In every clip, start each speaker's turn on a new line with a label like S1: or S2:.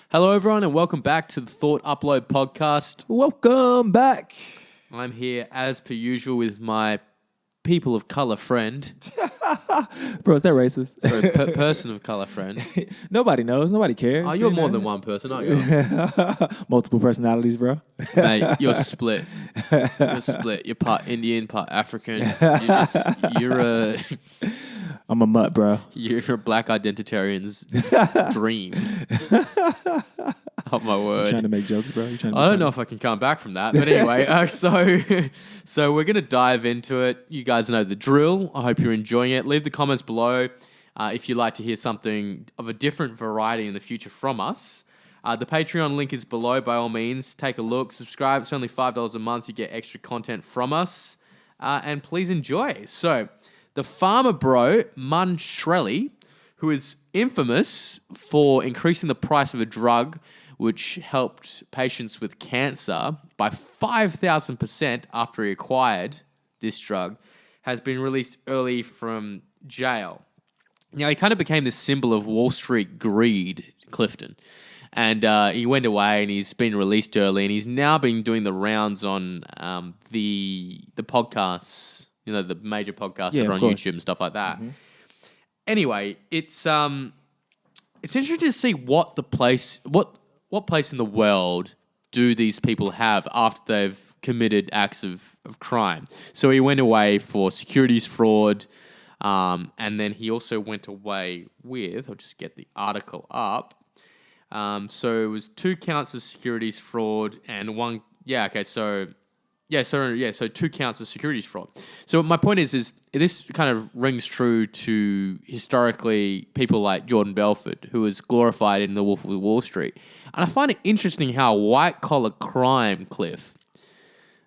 S1: Hello, everyone, and welcome back to the Thought Upload podcast.
S2: Welcome back.
S1: I'm here, as per usual, with my people of color friend.
S2: Bro, is that racist?
S1: Sorry, person of color friend.
S2: Nobody knows. Nobody cares.
S1: Oh, you're more than one person, aren't you?
S2: Multiple personalities, bro.
S1: Mate, you're split. You're split. You're part Indian, part African.
S2: I'm a mutt, bro.
S1: You're a black identitarian's dream. Oh, my word.
S2: You trying to make jokes, bro?
S1: I don't know if I can come back from that. But anyway, so we're going to dive into it. You guys know the drill. I hope you're enjoying it. Leave the comments below if you'd like to hear something of a different variety in the future from us. The Patreon link is below. By all means, take a look. Subscribe. It's only $5 a month. You get extra content from us. And please enjoy. So the Pharma bro, Muntrelli, who is infamous for increasing the price of a drug which helped patients with cancer by 5,000% after he acquired this drug, has been released early from jail. Now, he kind of became this symbol of Wall Street greed, Clifton. And he went away and he's been released early, and he's now been doing the rounds on the podcasts, you know, the major podcasts that are on YouTube and stuff like that. Mm-hmm. Anyway, it's interesting to see what place in the world do these people have after they've committed acts of crime. So he went away for securities fraud, and then he also went away with, I'll just get the article up. So it was 2 counts of securities fraud and one, so 2 counts of securities fraud. So my point is this kind of rings true to historically people like Jordan Belfort, who was glorified in The Wolf of Wall Street. And I find it interesting how white-collar crime, Cliff,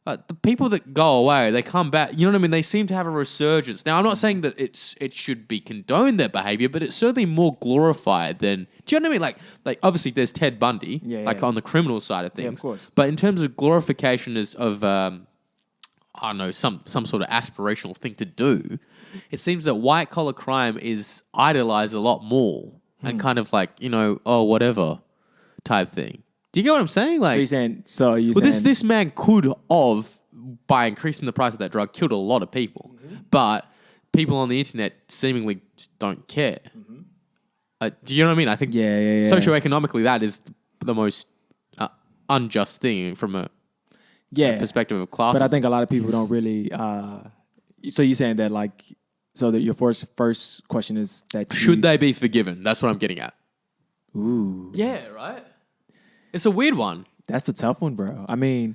S1: the people that go away, they come back, you know what I mean? They seem to have a resurgence. Now, I'm not saying that it should be condoned, their behavior, but it's certainly more glorified than, do you know what I mean? Like obviously there's Ted Bundy, on the criminal side of things.
S2: Yeah, of course.
S1: But in terms of glorification of I don't know, some sort of aspirational thing to do, it seems that white-collar crime is idolized a lot more and kind of like, you know, oh, whatever type thing. Do you get what I'm saying? Like, this man could have, by increasing the price of that drug, killed a lot of people. Mm-hmm. But people on the internet seemingly just don't care. Mm-hmm. Do you know what I mean? I think socioeconomically that is the most unjust thing from a perspective of class.
S2: But I think a lot of people don't really... so you're saying that that your first question is that...
S1: Should they be forgiven? That's what I'm getting at.
S2: Ooh.
S1: Yeah, right? It's a weird one.
S2: That's a tough one, bro. I mean,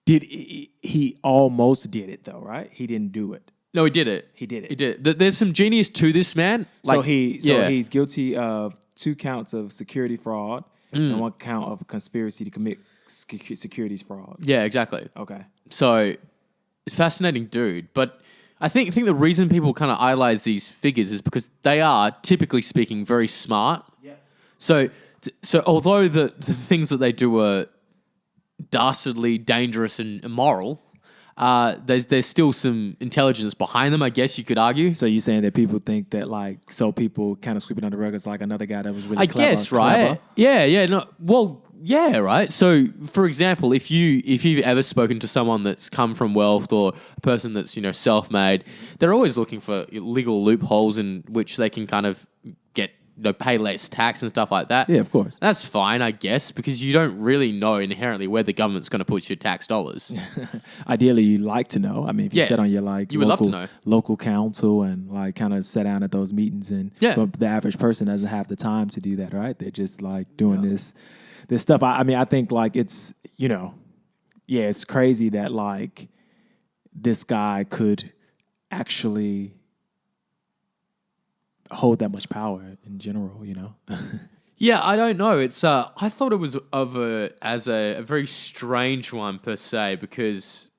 S2: he almost did it, though, right? He didn't do it.
S1: No, he did it.
S2: He did it.
S1: He did it. There's some genius to this man.
S2: He's guilty of 2 counts of security fraud and 1 count of conspiracy to commit securities fraud.
S1: Yeah, exactly.
S2: Okay.
S1: So, fascinating dude. But I think the reason people kind of idolize these figures is because they are, typically speaking, very smart. Yeah. So although the things that they do are dastardly, dangerous, and immoral, there's still some intelligence behind them, I guess you could argue.
S2: So you're saying that people think that people kind of sweep it under the rug as like another guy that was really clever?
S1: I guess, right?
S2: Clever?
S1: Yeah, no, well, yeah, right. So, for example, if you've ever spoken to someone that's come from wealth or a person that's, you know, self-made, they're always looking for legal loopholes in which they can kind of get, you know, pay less tax and stuff like that.
S2: Yeah, of course.
S1: That's fine, I guess, because you don't really know inherently where the government's going to put your tax dollars.
S2: Ideally, you'd like to know. I mean, if you sit on your
S1: you would love to know.
S2: Local council and kind of sit down at those meetings, and but the average person doesn't have the time to do that, right? They're just doing this stuff. I mean, I think it's, you know, it's crazy that this guy could actually hold that much power in general, you know?
S1: Yeah, I don't know. It's I thought it was as a very strange one per se, because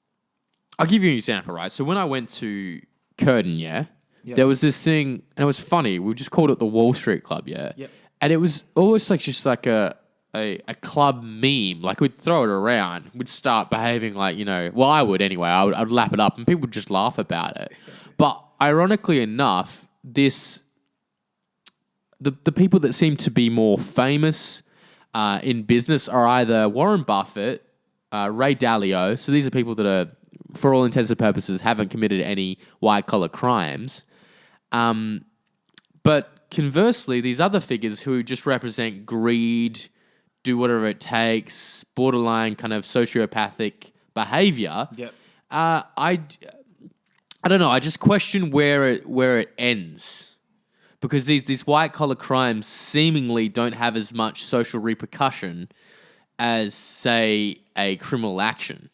S1: I'll give you an example, right? So when I went to Curtin, there was this thing, and it was funny. We just called it the Wall Street Club, and it was almost just like a club meme. Like, we'd throw it around, we'd start behaving like, you know, well, I would anyway. I'd lap it up, and people would just laugh about it. But ironically enough, this the people that seem to be more famous in business are either Warren Buffett, Ray Dalio. So these are people that are, for all intents and purposes, haven't committed any white-collar crimes. But conversely, these other figures who just represent greed, do whatever it takes, borderline kind of sociopathic behavior.
S2: Yep.
S1: I don't know. I just question where it ends, because these white collar crimes seemingly don't have as much social repercussion as, say, a criminal action.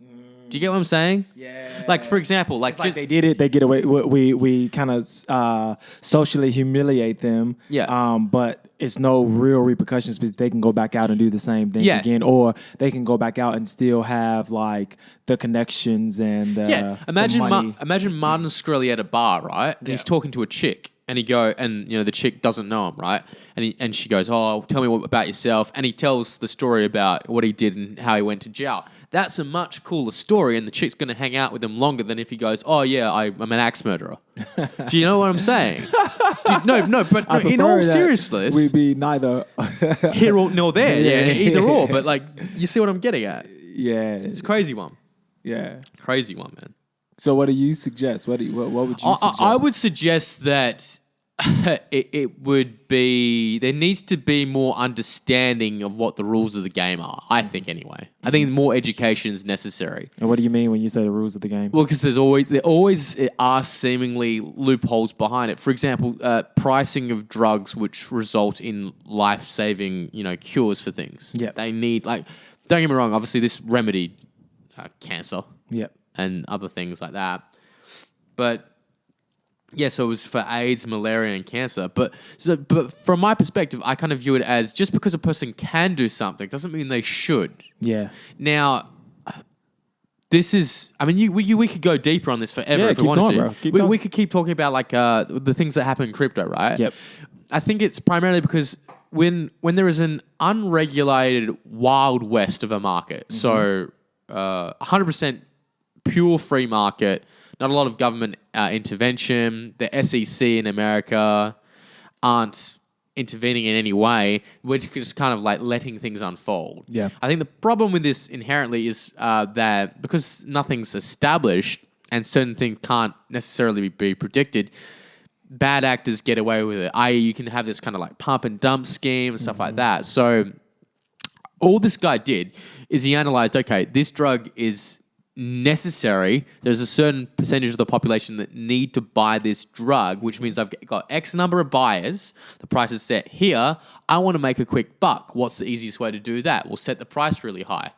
S1: Do you get what I'm saying?
S2: Yeah.
S1: Like, for example, like,
S2: it's just they did it, they get away. We kind of socially humiliate them.
S1: Yeah.
S2: But it's no real repercussions because they can go back out and do the same thing again, or they can go back out and still have like the connections and
S1: Imagine
S2: the money.
S1: Imagine Martin Shkreli at a bar, right? And he's talking to a chick. And the chick doesn't know him, right? And she goes, "Oh, tell me about yourself." And he tells the story about what he did and how he went to jail. That's a much cooler story, and the chick's going to hang out with him longer than if he goes, "Oh yeah, I'm an axe murderer." Do you know what I'm saying? But in all seriousness,
S2: we'd be neither
S1: here nor there. Yeah, either or. But like, you see what I'm getting at?
S2: Yeah,
S1: it's a crazy one.
S2: Yeah,
S1: crazy one, man.
S2: So what do you suggest? What would you suggest?
S1: I would suggest that it would be, there needs to be more understanding of what the rules of the game are, I think anyway. I think more education is necessary.
S2: And what do you mean when you say the rules of the game?
S1: Well, because there always are seemingly loopholes behind it. For example, pricing of drugs which result in life-saving, cures for things.
S2: Yeah.
S1: They need, like, don't get me wrong, obviously this remedied cancer.
S2: Yep.
S1: And other things like that. But yeah, so it was for AIDS, malaria, and cancer. But from my perspective, I kind of view it as just because a person can do something doesn't mean they should.
S2: Yeah.
S1: Now, this is, I mean, we could go deeper on this forever if we wanted to. We could keep talking about like the things that happen in crypto, right?
S2: Yep.
S1: I think it's primarily because when there is an unregulated wild west of a market, so 100% pure free market, not a lot of government intervention. The SEC in America aren't intervening in any way. We're just kind of like letting things unfold.
S2: Yeah.
S1: I think the problem with this inherently is that because nothing's established and certain things can't necessarily be predicted, bad actors get away with it. I.e., you can have this kind of like pump and dump scheme and stuff like that. So all this guy did is he analyzed, okay, this drug is necessary. There's a certain percentage of the population that need to buy this drug, which means I've got X number of buyers. The price is set here. I want to make a quick buck. What's the easiest way to do that? We'll set the price really high.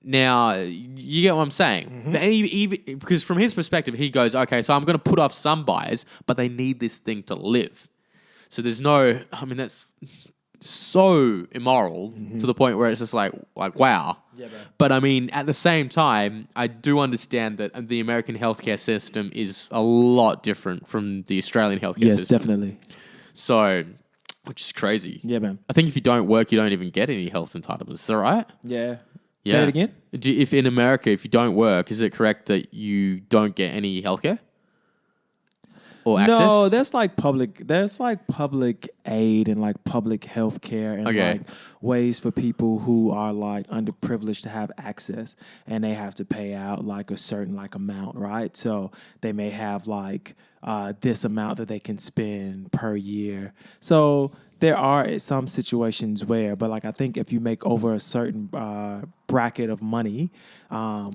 S1: Now, you get what I'm saying? Even, because from his perspective, he goes, okay, so I'm going to put off some buyers, but they need this thing to live. So there's no, I mean, that's so immoral to the point where it's just like wow. Yeah, but I mean, at the same time, I do understand that the American healthcare system is a lot different from the Australian healthcare system.
S2: Yes, definitely.
S1: So, which is crazy.
S2: Yeah, man.
S1: I think if you don't work, you don't even get any health entitlements. Is that right?
S2: Yeah. Say it again?
S1: If in America, if you don't work, is it correct that you don't get any healthcare? Or access?
S2: No, there's like public aid and like public health care and like ways for people who are like underprivileged to have access, and they have to pay out like a certain like amount, right? So they may have like this amount that they can spend per year. So there are some situations where, but like I think if you make over a certain bracket of money, I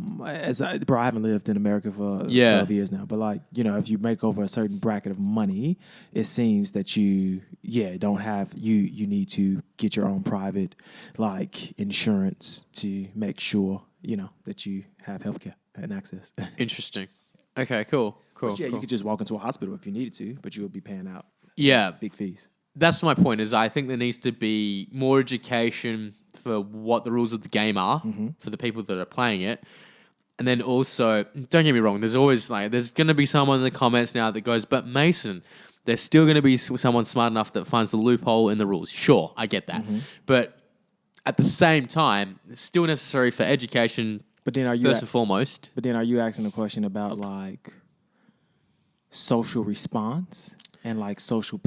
S2: haven't lived in America for 12 years now, but like, if you make over a certain bracket of money, it seems that you don't have, you need to get your own private like insurance to make sure, that you have healthcare and access.
S1: Interesting. Okay, cool.
S2: You could just walk into a hospital if you needed to, but you would be paying out big fees.
S1: That's my point, is I think there needs to be more education for what the rules of the game are for the people that are playing it. And then also, don't get me wrong, there's going to be someone in the comments now that goes, but Mason, there's still going to be someone smart enough that finds the loophole in the rules. Sure, I get that. But at the same time, it's still necessary for education first and foremost.
S2: But then are you asking a question about like social response and like social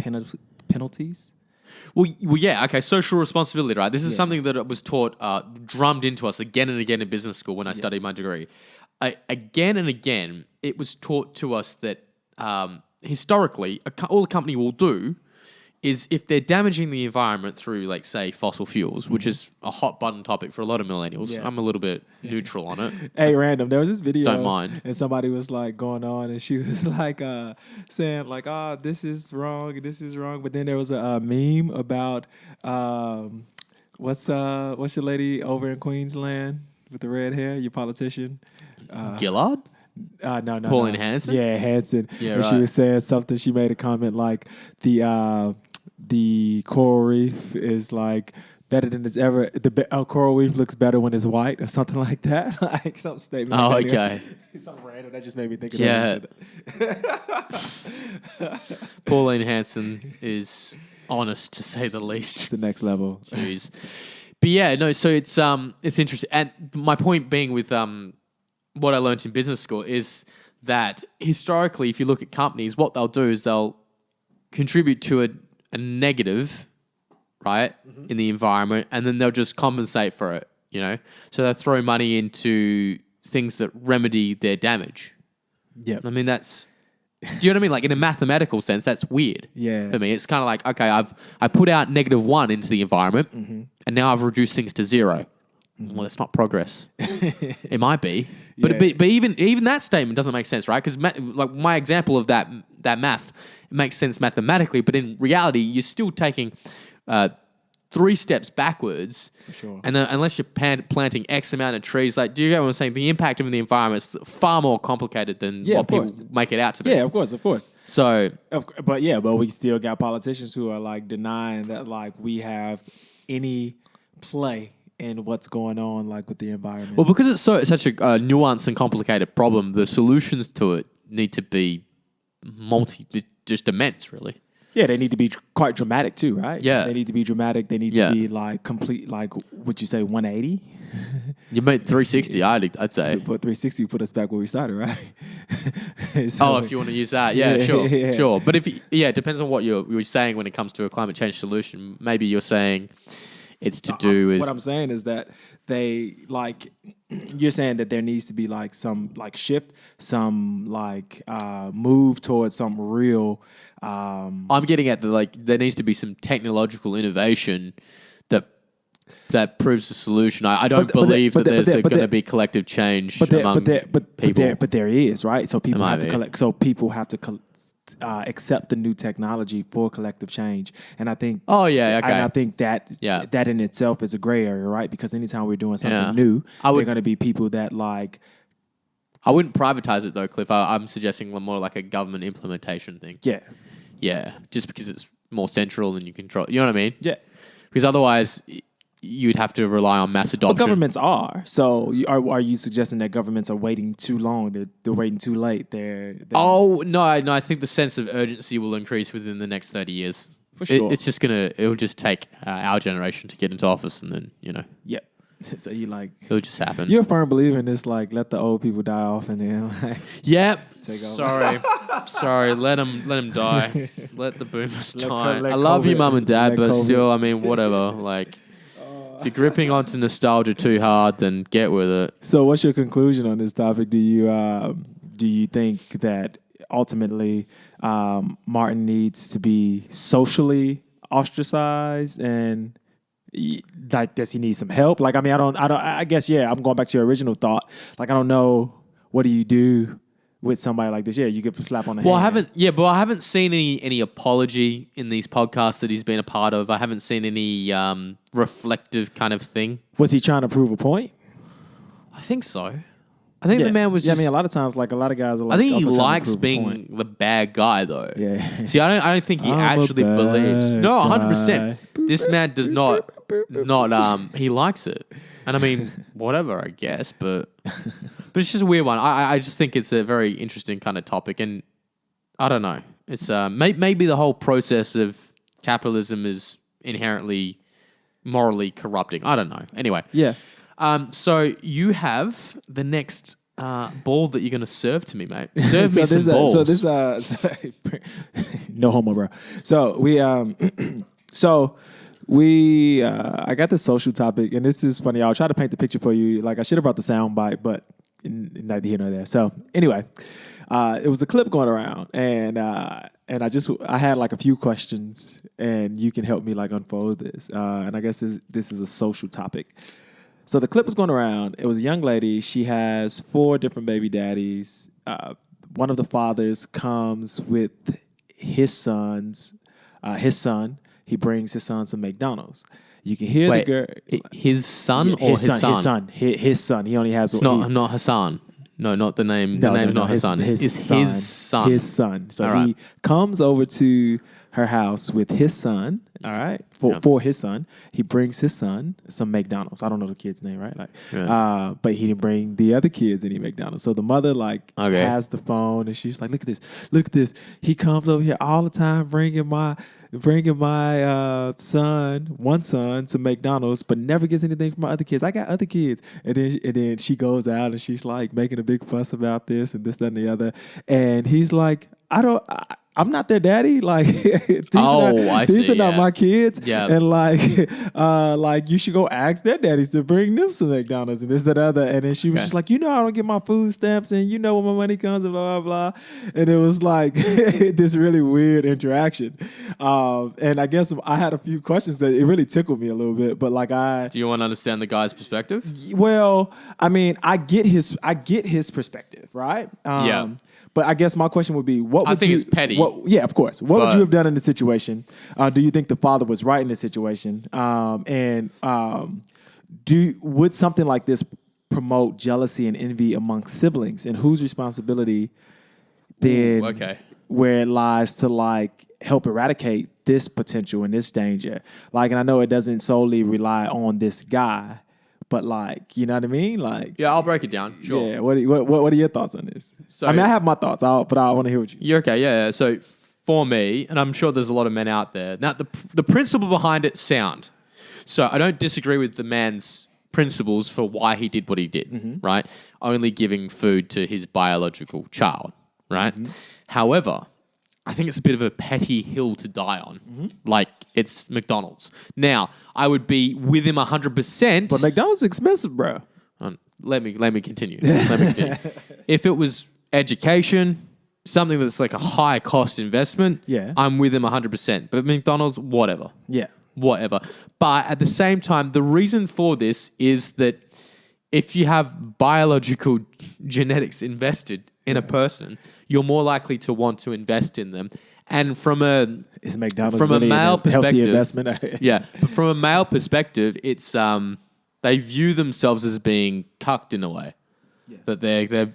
S2: penalties.
S1: Well, yeah, okay. Social responsibility, right? This is something that was taught, drummed into us again and again in business school when I studied my degree. Again and again, it was taught to us that historically, all a company will do is if they're damaging the environment through, like, say, fossil fuels, which is a hot button topic for a lot of millennials. Yeah. I'm a little bit neutral on it.
S2: Hey, random. There was this video.
S1: Don't mind.
S2: And somebody was like going on and she was like saying like, this is wrong. This is wrong. But then there was a meme about what's your lady over in Queensland with the red hair, your politician?
S1: Gillard?
S2: No.
S1: Pauline Hanson?
S2: Yeah, Hanson.
S1: Yeah,
S2: and she was saying something. She made a comment like the coral reef is like better than it's ever. The coral reef looks better when it's white, or something like that. Like some statement.
S1: Oh,
S2: like
S1: okay.
S2: Something random that just made me think of
S1: that. Pauline Hanson is honest, to say the least.
S2: It's the next level.
S1: Jeez. But yeah, no. So it's interesting, and my point being with what I learned in business school is that historically, if you look at companies, what they'll do is they'll contribute to a negative, right, in the environment, and then they'll just compensate for it, So they'll throw money into things that remedy their damage.
S2: Yeah.
S1: I mean, do you know what I mean? Like, in a mathematical sense, that's weird.
S2: Yeah.
S1: For me, it's kind of like, okay, I put out -1 into the environment, and now I've reduced things to 0. Well, that's not progress. It might be, but even that statement doesn't make sense, right? Because like my example of that math, it makes sense mathematically, but in reality, you're still taking 3 steps backwards.
S2: For sure.
S1: And then, unless you're planting X amount of trees, like, do you get what I'm saying? The impact of the environment is far more complicated than what people make it out to be.
S2: Yeah, of course.
S1: So,
S2: but we still got politicians who are like denying that like we have any play in what's going on like with the environment.
S1: Well, because it's such a nuanced and complicated problem, the solutions to it need to be just immense, really.
S2: Yeah, they need to be quite dramatic too, right?
S1: Yeah.
S2: They need to be dramatic. They need to be like complete, like, would you say 180?
S1: You made 360, I'd say.
S2: But 360 put us back where we started, right?
S1: If you want to use that. Yeah, sure. But it depends on what you're saying when it comes to a climate change solution. Maybe you're saying it's to do with...
S2: What I'm saying is that they, like... You're saying that there needs to be like some like shift, some like move towards some real...
S1: I'm getting at there needs to be some technological innovation that proves the solution. I don't believe that there's going to be collective change among people.
S2: But there is, right? So people have to collect. So people have to accept the new technology for collective change. And I think...
S1: Oh, yeah, okay.
S2: And I think that in itself is a gray area, right? Because anytime we're doing something new, there are going to be people that like...
S1: I wouldn't privatize it though, Cliff. I'm suggesting more like a government implementation thing.
S2: Yeah.
S1: Yeah, just because it's more central and you control... You know what I mean?
S2: Yeah.
S1: Because otherwise... You'd have to rely on mass adoption.
S2: But governments are. So are you suggesting that governments are waiting too long? They're waiting too late?
S1: Oh, no. I think the sense of urgency will increase within the next 30 years.
S2: For sure.
S1: It'll just take our generation to get into office and then,
S2: Yep. So you like...
S1: It'll just happen.
S2: You're a firm believer in this, like, let the old people die off and then, like...
S1: Yep. Take over. Sorry. Let them die. Let the boomers die. I love you, Mum and Dad, but still, I mean, whatever. Like... If you're gripping onto nostalgia too hard, then get with it.
S2: So what's your conclusion on this topic? Do you think that ultimately Martin needs to be socially ostracized, and like, does he need some help? Like, I mean, I guess, I'm going back to your original thought. Like, I don't know, what do you do with somebody like this? Yeah, you get a slap on the hand.
S1: I haven't seen any apology in these podcasts that he's been a part of. I haven't seen any reflective kind of thing.
S2: Was he trying to prove a point?
S1: I think so. I think the man was just...
S2: I mean, a lot of times, like, a lot of guys are like...
S1: I think he likes being the bad guy, though.
S2: Yeah.
S1: See, I don't think he actually believes... No, 100%. This man does not... He likes it. And I mean, whatever, I guess, but it's just a weird one. I just think it's a very interesting kind of topic, and I don't know. It's maybe the whole process of capitalism is inherently morally corrupting. I don't know. Anyway.
S2: Yeah.
S1: So you have the next ball that you're going to serve to me, mate. Serve me some balls.
S2: No homo, bro. So I got this social topic, and this is funny. I'll try to paint the picture for you. Like I should have brought the sound bite, but neither here nor there. So anyway, it was a clip going around, and I had like a few questions, and you can help me like unfold this. And I guess this is a social topic. So the clip was going around. It was a young lady. She has 4 different baby daddies. One of the fathers comes with his son. He brings his son some McDonald's. You can hear the girl.
S1: His son or his son?
S2: His son. He only has.
S1: It's not Hassan. No, not the name. The name's not Hassan. His son.
S2: His son. So he comes over to her house with his son. All right, for his son, he brings his son some McDonald's. I don't know the kid's name, right? But he didn't bring the other kids any McDonald's. So the mother has the phone, and she's like, "Look at this. He comes over here all the time, bringing my one son to McDonald's, but never gets anything from my other kids. I got other kids." And then she goes out and she's like making a big fuss about this and this, that, and the other. And he's like, I'm not their daddy. Like these are not my kids.
S1: Yeah.
S2: And like you should go ask their daddies to bring them some McDonald's and this, that, other. And then she was just like, I don't get my food stamps, and where my money comes, and blah, blah, blah. And it was like this really weird interaction. And I guess I had a few questions that it really tickled me a little bit. But
S1: do you want to understand the guy's perspective?
S2: Well, I mean, I get his perspective, right? But I guess my question would be,
S1: I think it's petty.
S2: Yeah, of course. What would you have done in the situation? Do you think the father was right in this situation? Would something like this promote jealousy and envy among siblings? And whose responsibility then where it lies to help eradicate this potential and this danger? And I know it doesn't solely rely on this guy, but you know what I mean?
S1: I'll break it down. Sure.
S2: Yeah. What are your thoughts on this? So, I have my thoughts, but I want to hear what you.
S1: You're okay. Yeah. So for me, and I'm sure there's a lot of men out there. Now, the principle behind it's sound. So I don't disagree with the man's principles for why he did what he did. Right. Only giving food to his biological child. Right. However, I think it's a bit of a petty hill to die on. It's McDonald's. Now, I would be with him 100%.
S2: But McDonald's is expensive, bro.
S1: Let me continue. If it was education, something that's like a high cost investment, I'm with him 100%. But McDonald's, whatever.
S2: Yeah.
S1: Whatever. But at the same time, the reason for this is that if you have biological genetics invested in a person, you're more likely to want to invest in them. And from a male perspective, investment? But from a male perspective, it's they view themselves as being cucked in a way. That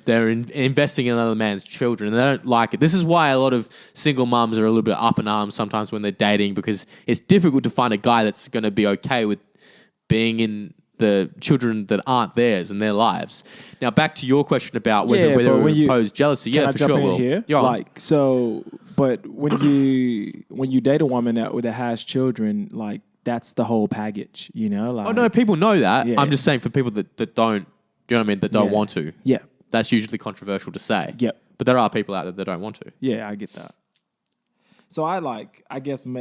S1: they're investing in another man's children, and they don't like it. This is why a lot of single mums are a little bit up in arms sometimes when they're dating, because it's difficult to find a guy that's going to be okay with being in the children that aren't theirs in their lives. Now, back to your question about whether it impose jealousy.
S2: Can I
S1: for
S2: jump
S1: sure.
S2: In here? But when you date a woman that has children, that's the whole package,
S1: oh no, people know that. Yeah. I'm just saying for people that don't, you know what I mean, that don't want to.
S2: Yeah,
S1: that's usually controversial to say.
S2: Yep.
S1: But there are people out there that don't want to.
S2: Yeah, I get that. So I get in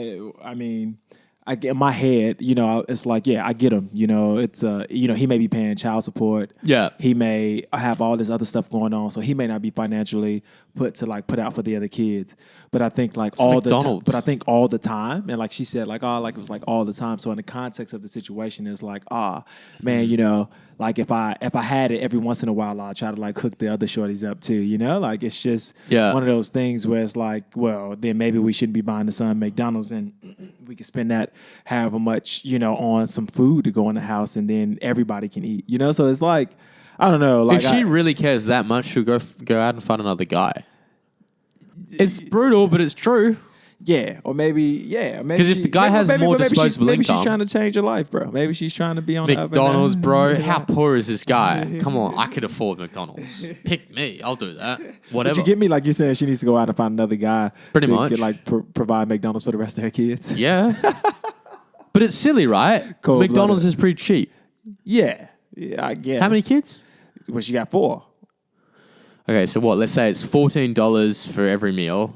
S2: my head, it's I get him. It's he may be paying child support.
S1: Yeah.
S2: He may have all this other stuff going on, so he may not be financially put out for the other kids. But I think all the time, and she said, it was all the time. So in the context of the situation, is man, if I had it every once in a while, I'll try to hook the other shorties up too. It's just one of those things where it's then maybe we shouldn't be buying the son McDonald's, and we can spend that however much, on some food to go in the house, and then everybody can eat, So it's I don't know.
S1: If she really cares that much, she'll go out and find another guy. It's brutal, but it's true.
S2: Yeah, or maybe.
S1: Because if the guy has more disposable income,
S2: maybe she's trying to change her life, bro. Maybe she's trying to be on
S1: McDonald's, bro. How poor is this guy? Come on, I could afford McDonald's. Pick me, I'll do that. Whatever.
S2: But you get me? You're saying she needs to go out and find another guy.
S1: Pretty much.
S2: Provide McDonald's for the rest of her kids.
S1: Yeah. But it's silly, right? McDonald's is pretty cheap.
S2: Yeah, I guess.
S1: How many kids?
S2: Well, she got 4.
S1: Okay, so what? Let's say it's $14 for every meal.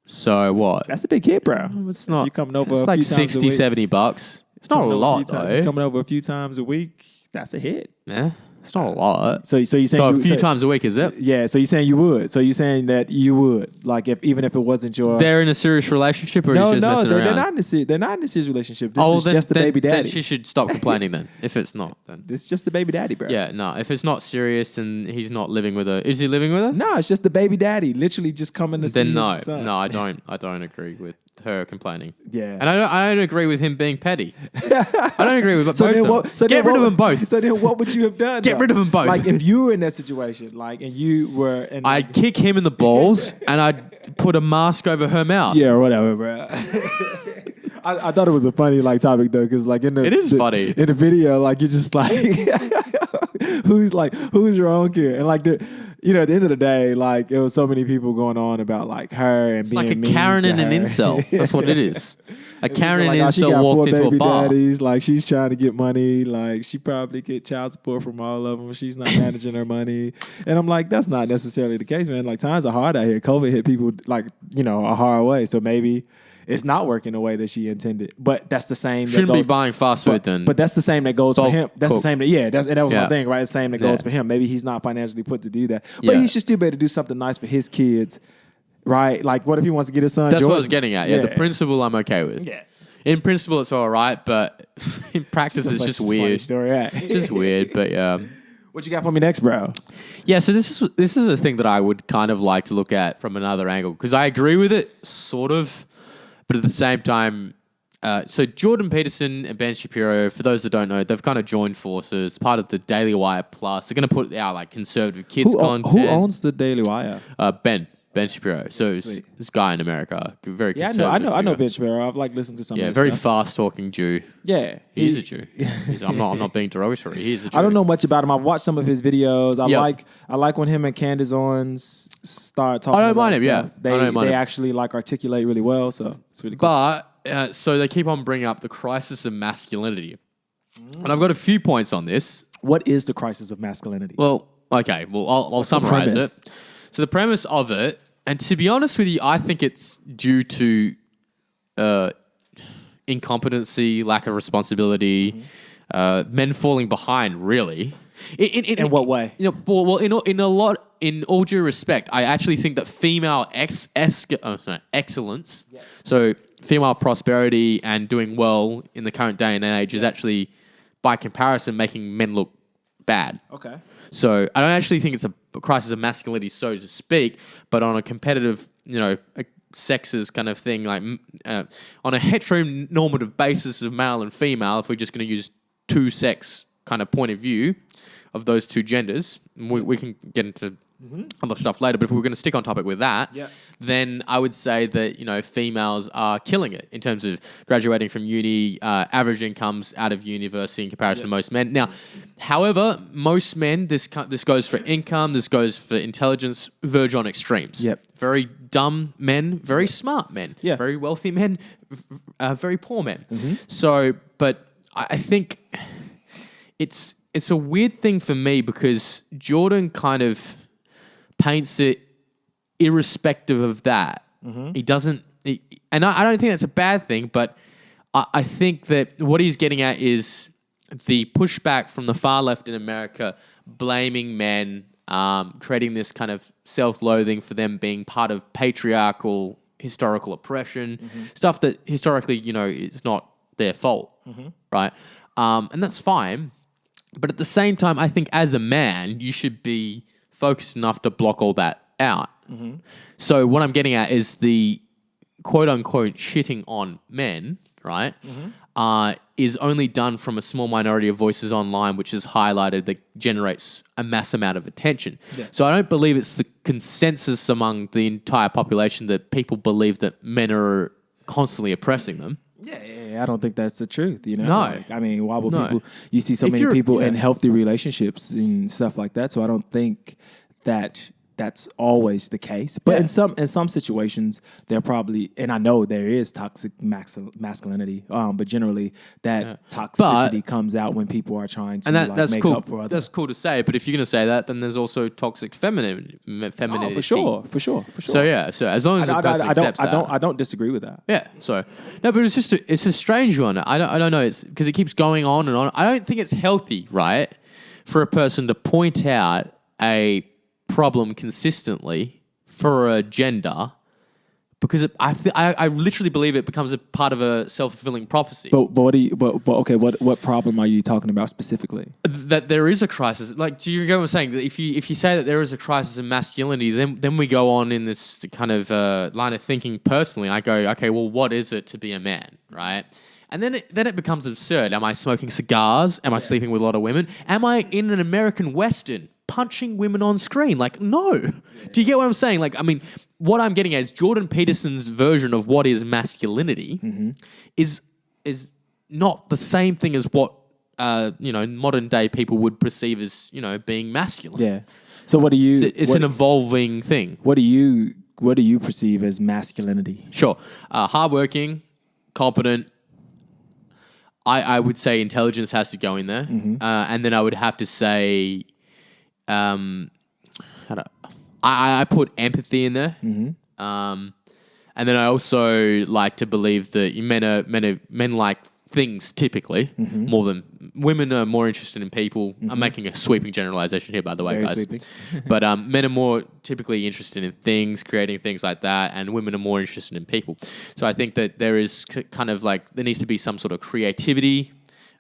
S1: So what?
S2: That's a big hit, bro.
S1: It's not.
S2: You're coming over
S1: It's
S2: a
S1: like
S2: few times a
S1: 60,
S2: week.
S1: $70. It's not a lot, though.
S2: You're coming over a few times a week. That's a hit.
S1: Yeah, it's not a lot.
S2: So you're saying
S1: So a few times a week, is it?
S2: Yeah. So you're saying you would. So you're saying that you would, like, even if it wasn't your.
S1: They're in a serious relationship, or he's just messing around?
S2: They're not in a serious. They're not in a serious relationship. This is just the baby daddy.
S1: Then she should stop complaining. Then, if it's not, then
S2: this is just the baby daddy, bro.
S1: yeah, no. If it's not serious, then he's not living with her. Is he living with her?
S2: No, it's just the baby daddy, literally just coming to see
S1: Then no,
S2: his son.
S1: no, I don't agree with her complaining.
S2: Yeah.
S1: And I don't agree with him being petty. I don't agree with both of them.
S2: Get
S1: Get rid of them both.
S2: So then, what would you have done?
S1: Get rid of them both.
S2: Like if you were in that situation, like, and you were, and
S1: I'd kick him in the balls and I'd put a mask over her mouth.
S2: yeah, or whatever, bro. I thought it was a funny like topic though, because like
S1: It is funny.
S2: in the video, like you're just like, who's wrong here, and like at the end of the day, like it was so many people going on about like her and
S1: It's
S2: being
S1: like a
S2: mean
S1: Karen
S2: to
S1: and an
S2: her.
S1: incel. That's what it is. A Karen
S2: Like,
S1: and
S2: she
S1: incel
S2: got
S1: walked
S2: 4
S1: into a
S2: baby
S1: bar.
S2: daddies. Like she's trying to get money. Like she probably get child support from all of them. She's not managing her money. And I'm like, that's not necessarily the case, man. Like times are hard out here. COVID hit people like a hard way. So maybe it's not working the way that she intended. But that's the same.
S1: Shouldn't be buying fast food then.
S2: But that's the same that goes for him. That's the same that and that was
S1: Yeah.
S2: my thing, right? It's the same that goes for him. Maybe he's not financially put to do that. But he should still be able to do something nice for his kids, right? Like what if he wants to get his son?
S1: That's what I
S2: Jordans?
S1: was getting at. Yeah, the principle I'm okay with.
S2: Yeah.
S1: In principle, it's all right, but in practice, it's just weird.
S2: Story, right?
S1: It's just weird, but yeah.
S2: What you got for me next, bro?
S1: Yeah, so this is a thing that I would kind of like to look at from another angle because I agree with it, sort of, but at the same time, so Jordan Peterson and Ben Shapiro, for those that don't know, they've kind of joined forces, part of the Daily Wire Plus. They're going to put out like conservative kids content.
S2: Who owns the Daily Wire?
S1: Ben Shapiro. So this guy in America, very conservative.
S2: I know Ben Shapiro. I've like listened to some.
S1: Yeah,
S2: of his
S1: very
S2: stuff.
S1: fast talking Jew.
S2: Yeah,
S1: He's a Jew. I'm not being derogatory. He's a Jew.
S2: I don't know much about him. I've watched some of his videos. I like when him and Candace Owens start talking.
S1: I don't
S2: about
S1: mind him.
S2: stuff.
S1: Yeah,
S2: They actually like articulate really well. So it's really cool.
S1: But so they keep on bringing up the crisis of masculinity, and I've got a few points on this.
S2: What is the crisis of masculinity?
S1: Well, okay. Well, I'll summarize it. So the premise of it, and to be honest with you, I think it's due to incompetency, lack of responsibility, men falling behind. Really,
S2: in what way?
S1: In all due respect, I actually think that female excellence, so female prosperity and doing well in the current day and age is actually, by comparison, making men look bad.
S2: Okay.
S1: So I don't actually think it's a crisis of masculinity, so to speak, but on a competitive, sexist kind of thing, like on a heteronormative basis of male and female, if we're just going to use two-sex kind of point of view of those two genders, we can get into other stuff later, but if we're going to stick on topic with that, then I would say that, females are killing it in terms of graduating from uni, average incomes out of university in comparison to most men. Now, however, most men, this goes for income, this goes for intelligence, verge on extremes.
S2: Yep.
S1: Very dumb men, very smart men, very wealthy men, very poor men. So, but I think it's a weird thing for me because Jordan kind of paints it irrespective of that. He doesn't, and I don't think that's a bad thing, but I think that what he's getting at is the pushback from the far left in America, blaming men, creating this kind of self-loathing for them being part of patriarchal historical oppression, stuff that historically, is not their fault, right? And that's fine. But at the same time, I think as a man, you should be focused enough to block all that out. So what I'm getting at is the quote-unquote shitting on men, right, is only done from a small minority of voices online, which is highlighted, that generates a mass amount of attention. So I don't believe it's the consensus among the entire population that people believe that men are constantly oppressing them.
S2: Yeah, I don't think that's the truth. No,
S1: Like,
S2: I mean, why would people? You see so many people in healthy relationships and stuff like that. So I don't think that that's always the case. But in some situations, there probably, and I know there is toxic masculinity, but generally that toxicity comes out when people are trying to
S1: that's
S2: make
S1: cool.
S2: up for others.
S1: That's cool to say, but if you're going to say that, then there's also toxic femininity.
S2: Oh, for sure.
S1: So as long as the person accepts that.
S2: I don't disagree with that.
S1: Yeah, so no, but it's a strange one. I don't know. It's because it keeps going on and on. I don't think it's healthy, right, for a person to point out a problem consistently for a gender, because I literally believe it becomes a part of a self-fulfilling prophecy.
S2: But what problem are you talking about specifically?
S1: That there is a crisis. Like, do you get what I'm saying? That if you say that there is a crisis in masculinity, then we go on in this kind of line of thinking. Personally, I go, okay, well, what is it to be a man, right? And then it becomes absurd. Am I smoking cigars? Am I sleeping with a lot of women? Am I in an American Western punching women on screen? Like, no. Do you get what I'm saying? Like, I mean, what I'm getting at is Jordan Peterson's version of what is masculinity is not the same thing as what modern day people would perceive as being masculine.
S2: Yeah. So what do you?
S1: It's an evolving thing.
S2: What do you perceive as masculinity?
S1: Sure, hardworking, competent. I would say intelligence has to go in there, and then I would have to say, I put empathy in there, and then I also like to believe that men like things typically more than women are more interested in people. I'm making a sweeping generalization here, by the way,
S2: Very
S1: guys.
S2: sweeping.
S1: But men are more typically interested in things, creating things like that, and women are more interested in people. So I think that there is kind of like there needs to be some sort of creativity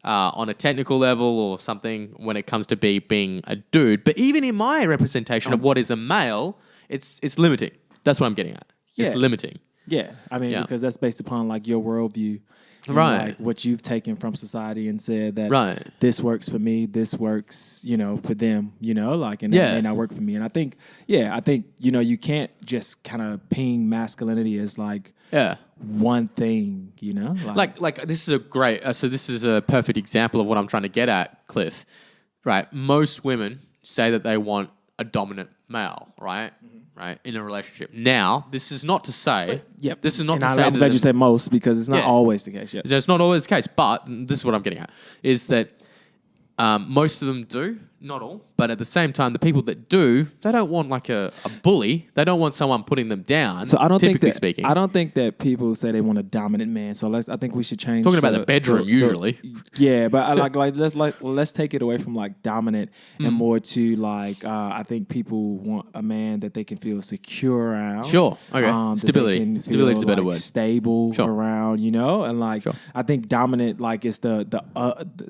S1: on a technical level or something when it comes to being a dude. But even in my representation of what is a male, it's limiting. That's what I'm getting at. It's limiting.
S2: Yeah, I mean, because that's based upon like your worldview. And like what you've taken from society and said that this works for me, this works, for them, like, and that may not work for me. And I think, you can't just kind of ping masculinity as like one thing,
S1: Like this is a great, so this is a perfect example of what I'm trying to get at, Cliff, right? Most women say that they want a dominant male, right? Right, in a relationship. Now, this is not to say. This is not to say.
S2: I'm glad you said most because it's not always the case.
S1: It's not always the case, but this is what I'm getting at: is that most of them do, not all, but at the same time, the people that do, they don't want like a bully. They don't want someone putting them down. So I don't think
S2: that people say they want a dominant man. So I think we should change.
S1: Talking about the bedroom usually.
S2: But I let's take it away from like dominant and more to like I think people want a man that they can feel secure around.
S1: Sure. Okay. Stability. Stability is a better word.
S2: Stable around, and like I think dominant like is the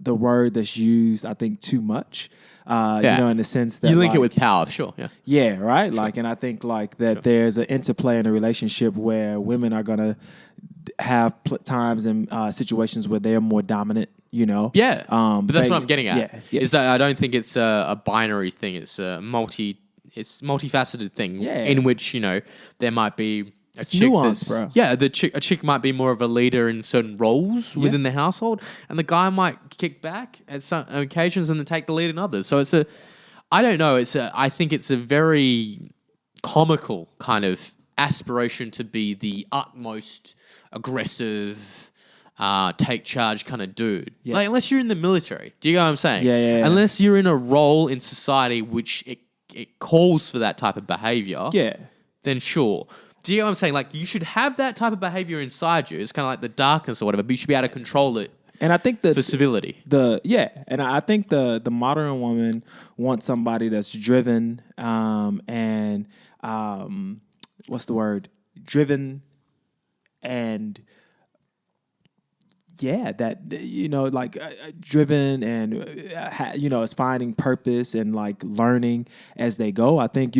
S2: word that's used I think too much. In the sense that
S1: you link it with power, sure,
S2: right. Like, and I think like that there's an interplay in a relationship where women are gonna have times and situations where they're more dominant. But
S1: that's what I'm getting at. Is that I don't think it's a binary thing. It's a multifaceted thing in which there might be.
S2: It's nuance, bro.
S1: Yeah, a chick might be more of a leader in certain roles within the household, and the guy might kick back at some occasions and then take the lead in others. So I don't know. I think it's a very comical kind of aspiration to be the utmost aggressive, take charge kind of dude. Yeah. Like, unless you're in the military. Do you know what I'm saying?
S2: Yeah.
S1: Unless you're in a role in society which it calls for that type of behavior.
S2: Yeah. Then
S1: sure. Do you know what I'm saying? Like, you should have that type of behavior inside you. It's kind of like the darkness or whatever, but you should be able to control it.
S2: And I think
S1: for civility.
S2: And I think the modern woman wants somebody that's driven and what's the word? Driven and driven and is finding purpose and like learning as they go. I think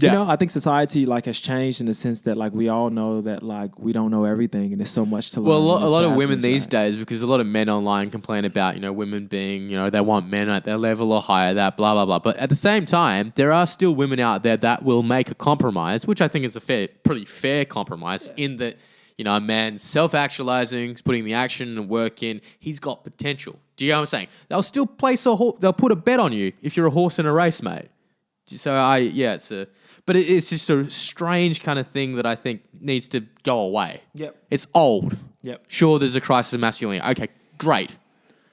S2: I think society like has changed in the sense that like we all know that like we don't know everything and there's so much to learn.
S1: Well, a lot of women these days, because a lot of men online complain about women being they want men at their level or higher, that blah blah blah. But at the same time, there are still women out there that will make a compromise, which I think is a pretty fair compromise in that a man self-actualizing, putting the action and work in, he's got potential. Do you know what I'm saying? They'll still they'll put a bet on you if you're a horse in a race, mate. So it's just a strange kind of thing that I think needs to go away.
S2: Yep.
S1: It's old.
S2: Yep.
S1: Sure, there's a crisis of masculinity. Okay, great.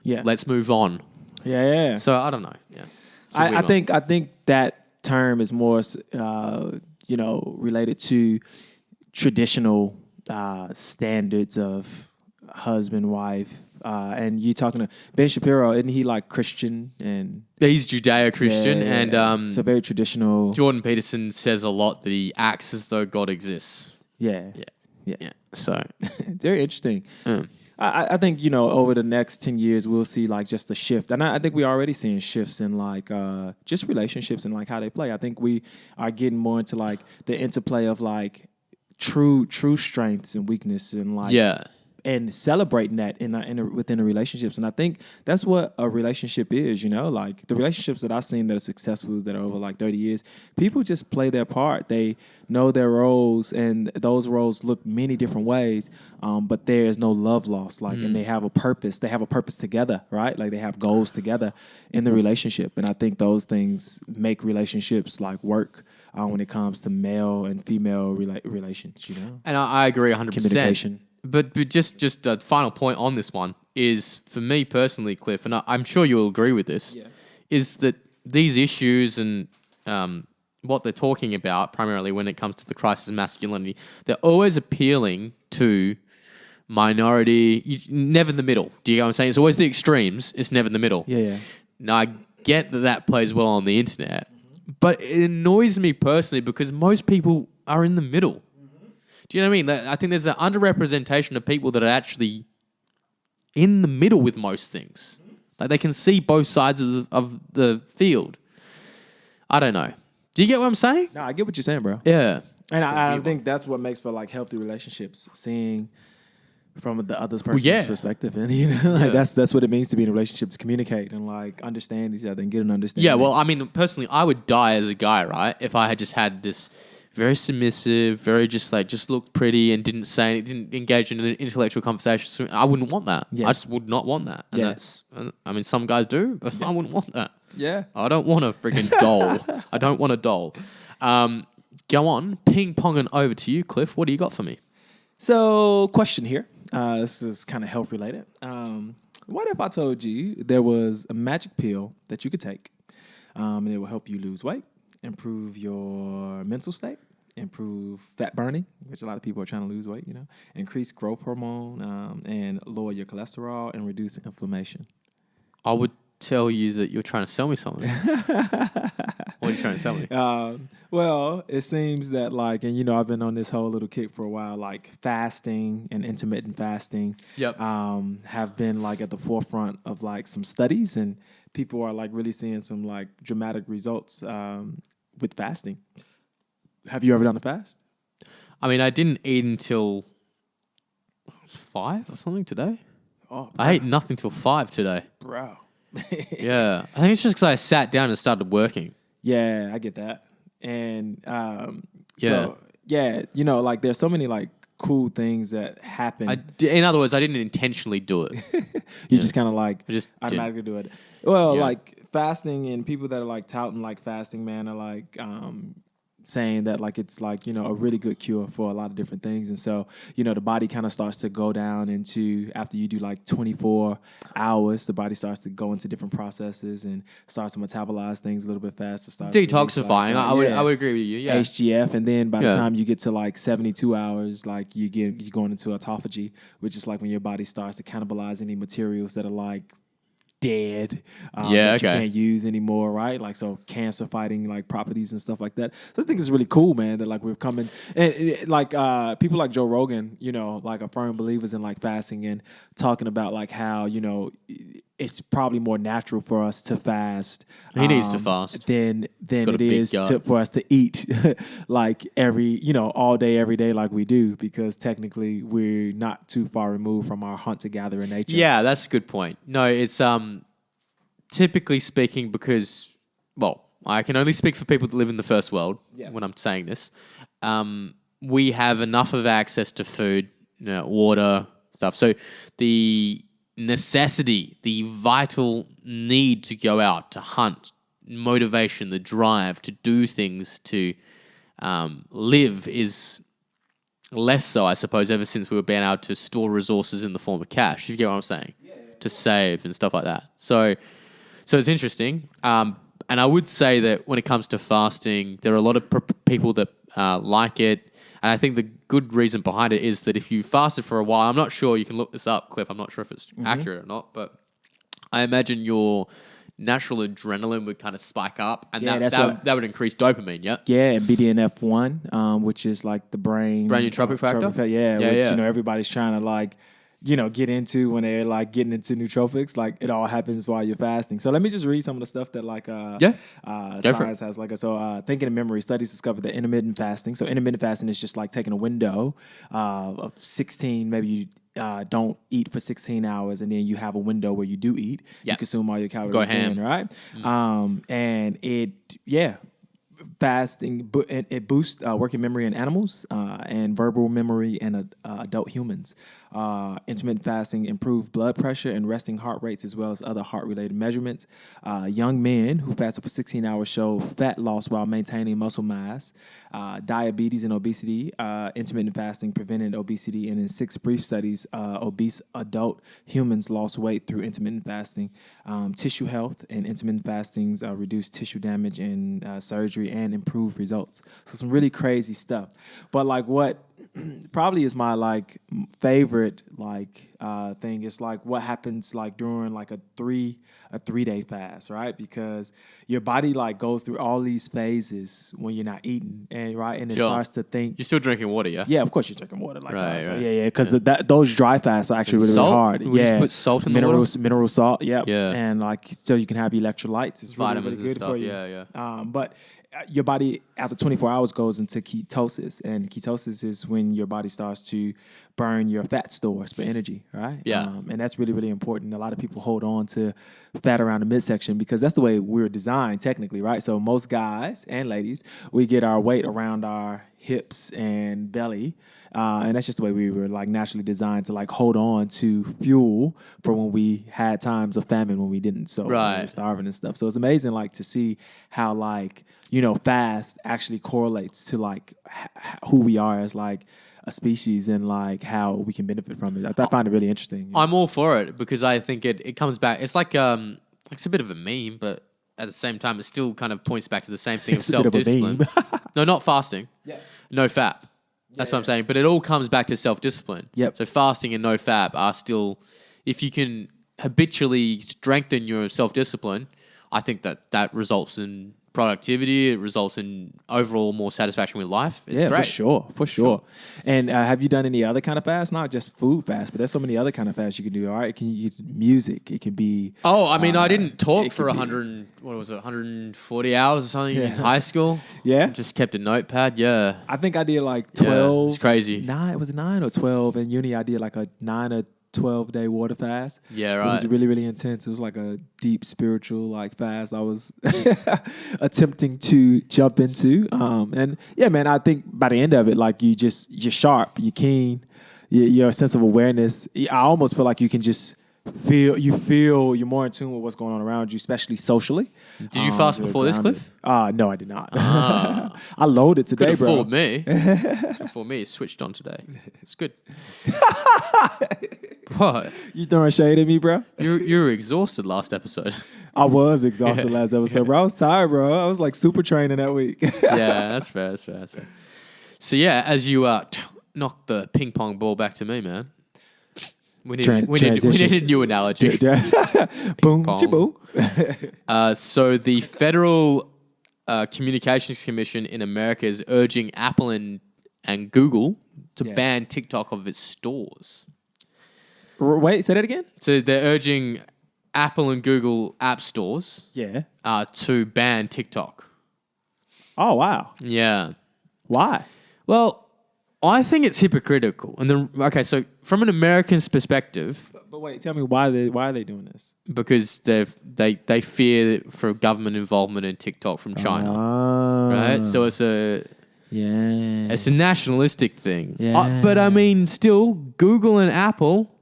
S2: Yeah.
S1: Let's move on.
S2: Yeah.
S1: So I don't know. Yeah.
S2: I think that term is more, related to traditional standards of husband, wife. And you talking to Ben Shapiro, isn't he like Christian? And
S1: he's Judeo-Christian, and
S2: so very traditional.
S1: Jordan Peterson says a lot that he acts as though God exists.
S2: Yeah.
S1: So
S2: very interesting. I think, over the next 10 years, we'll see like just a shift. And I think we're already seeing shifts in like just relationships and like how they play. I think we are getting more into like the interplay of like true strengths and weakness and like and celebrating that within the relationships. And I think that's what a relationship is, like the relationships that I've seen that are successful, that are over like 30 years, people just play their part. They know their roles, and those roles look many different ways, but there is no love lost. Like, and they have a purpose. They have a purpose together, right? Like they have goals together in the relationship. And I think those things make relationships like work when it comes to male and female relations,
S1: And I agree 100%.
S2: Communication.
S1: But just a final point on this one is, for me personally, Cliff, and I'm sure you'll agree with this, is that these issues and what they're talking about, primarily when it comes to the crisis of masculinity, they're always appealing to minority, never the middle. Do you know what I'm saying? It's always the extremes. It's never the middle.
S2: Yeah.
S1: Now, I get that plays well on the internet, but it annoys me personally because most people are in the middle. Do you know what I mean? I think there's an underrepresentation of people that are actually in the middle with most things. Like they can see both sides of the field. I don't know. Do you get what I'm saying?
S2: No, I get what you're saying, bro.
S1: Yeah.
S2: And I think that's what makes for like healthy relationships, seeing from the other person's perspective. And that's what it means to be in a relationship, to communicate and like understand each other and get an understanding.
S1: Yeah, well, I mean, personally, I would die as a guy, right? If I had just had this very submissive, very just looked pretty and didn't engage in an intellectual conversation. I wouldn't want that. Yeah. I just would not want that. And I mean, some guys do, but I wouldn't want that.
S2: Yeah.
S1: I don't want a freaking doll. I don't want a doll. Go on, ping-ponging over to you, Cliff. What do you got for me?
S2: So, question here. This is kind of health related. What if I told you there was a magic pill that you could take, and it will help you lose weight, improve your mental state, improve fat burning, which a lot of people are trying to lose weight, increase growth hormone, and lower your cholesterol and reduce inflammation?
S1: I would tell you that you're trying to sell me something. What are you trying to sell me?
S2: Well, it seems that I've been on this whole little kick for a while, like fasting and intermittent fasting have been like at the forefront of like some studies, and people are like really seeing some like dramatic results with fasting. Have you ever done a fast?
S1: I mean, I didn't eat until 5 or something today.
S2: Oh,
S1: I ate nothing till 5 today.
S2: Bro.
S1: Yeah. I think it's just because I sat down and started working.
S2: Yeah, I get that. And there's so many like cool things that happen.
S1: In other words, I didn't intentionally do it.
S2: You just kind of like
S1: just
S2: automatically do it. Well, like fasting, and people that are like touting like fasting, man, are like saying that like it's like, a really good cure for a lot of different things. And so, the body kind of starts to go down into, after you do like 24 hours, the body starts to go into different processes and starts to metabolize things a little bit faster.
S1: Detoxifying. I would agree with you. Yeah.
S2: HGF. And then by the time you get to like 72 hours, like you're going into autophagy, which is like when your body starts to cannibalize any materials that are like dead, that you can't use anymore, right? Like, so cancer fighting like properties and stuff like that. So I think it's really cool, man, that like we're coming, and like people like Joe Rogan, like are firm believers in like fasting and talking about like how, it's probably more natural for us to fast.
S1: He needs to fast.
S2: Than it is for us to eat like all day, every day like we do, because technically we're not too far removed from our hunter-gatherer nature.
S1: Yeah, that's a good point. No, it's typically speaking, because, well, I can only speak for people that live in the first world when I'm saying this. We have enough of access to food, water, stuff. So the necessity, the vital need to go out to hunt, motivation, the drive to do things, to live is less so, I suppose, ever since we were being able to store resources in the form of cash. You get what I'm saying? To save and stuff like that. So it's interesting. And I would say that when it comes to fasting, there are a lot of people that like it. And I think the good reason behind it is that if you fasted for a while, I'm not sure, you can look this up, Cliff, I'm not sure if it's accurate or not, but I imagine your natural adrenaline would kind of spike up, and that would increase dopamine, yeah?
S2: Yeah, and BDNF1, which is like the brain
S1: nootropic factor?
S2: Which, you know, everybody's trying to like, you know, get into when they're like getting into nootropics. Like it all happens while you're fasting. So let me just read some of the stuff that like science has. Like thinking and memory studies discovered that intermittent fasting. So intermittent fasting is just like taking a window of 16. Maybe you don't eat for 16 hours, and then you have a window where you do eat. You consume all your calories then, right? And fasting, it boosts working memory in animals and verbal memory in adult humans. Intermittent fasting improved blood pressure and resting heart rates as well as other heart-related measurements. Young men who fasted for 16 hours show fat loss while maintaining muscle mass. Diabetes and obesity. Intermittent fasting prevented obesity, and in 6 brief studies, obese adult humans lost weight through intermittent fasting. Tissue health and intermittent fastings reduced tissue damage in surgery and improved results. So some really crazy stuff. But like what probably is my like favorite like thing is like what happens like during like a 3-day fast, right? Because your body like goes through all these phases when you're not eating, and it starts to think.
S1: You're still drinking water, yeah?
S2: Yeah, of course you're drinking water. Like
S1: right.
S2: Because those dry fasts are actually really hard.
S1: We just put salt in the water?
S2: Mineral salt, yeah.
S1: And
S2: like so you can have electrolytes. It's
S1: vitamins
S2: really good for you.
S1: Yeah.
S2: But your body after 24 hours goes into ketosis, and ketosis is when your body starts to burn your fat stores for energy, right?
S1: Yeah.
S2: And that's really, really important. A lot of people hold on to fat around the midsection because that's the way we're designed technically, right? So most guys and ladies, we get our weight around our hips and belly. And that's just the way we were like naturally designed to like hold on to fuel for when we had times of famine when we didn't. So when we were starving and stuff. So it's amazing like to see how like, you know, fast actually correlates to like who we are as like a species and like how we can benefit from it. I find it really interesting. You know?
S1: I'm all for it because I think it comes back. It's like it's a bit of a meme, but at the same time, it still kind of points back to the same thing of self-discipline. No, not fasting. Yeah. No fap. That's what I'm saying. But it all comes back to self-discipline.
S2: Yep.
S1: So fasting and no fap are still, if you can habitually strengthen your self-discipline, I think that results in productivity. It results in overall more satisfaction with life. It's great.
S2: For sure. And have you done any other kind of fast? Not just food fast, but there's so many other kind of fasts you can do. All right, music. It can be.
S1: Oh, I mean, I didn't talk for 140 hours or something in high school.
S2: Yeah,
S1: just kept a notepad. Yeah,
S2: I think I did like 12.
S1: It's crazy.
S2: 9 or 12 in uni. I did like a 9 or 12-day water fast.
S1: Yeah, right.
S2: It was really, really intense. It was like a deep spiritual like fast I was attempting to jump into. And yeah, man, I think by the end of it, like you're sharp, you're keen, your sense of awareness. I almost feel like you can just feel you're more in tune with what's going on around you, especially socially.
S1: Did you fast before this, Cliff?
S2: No, I did not. I loaded today,
S1: Could've
S2: bro.
S1: Fooled me. For me, it switched on today. It's good. What?
S2: You throwing shade at me, bro?
S1: You were exhausted last episode.
S2: I was exhausted last episode, bro. I was tired, bro. I was like super training that week.
S1: Yeah, that's fair. So yeah, as you knock the ping pong ball back to me, man. We need a new analogy.
S2: Boom, boom.
S1: So the Federal Communications Commission in America is urging Apple and Google to ban TikTok of its stores.
S2: Wait, say that again?
S1: So they're urging Apple and Google app stores to ban TikTok.
S2: Oh, wow.
S1: Yeah.
S2: Why?
S1: Well, I think it's hypocritical. And so from an American's perspective,
S2: but wait, tell me why are they doing this?
S1: Because they fear for government involvement in TikTok from China, right? So it's a nationalistic thing.
S2: Yeah.
S1: But I mean, still, Google and Apple,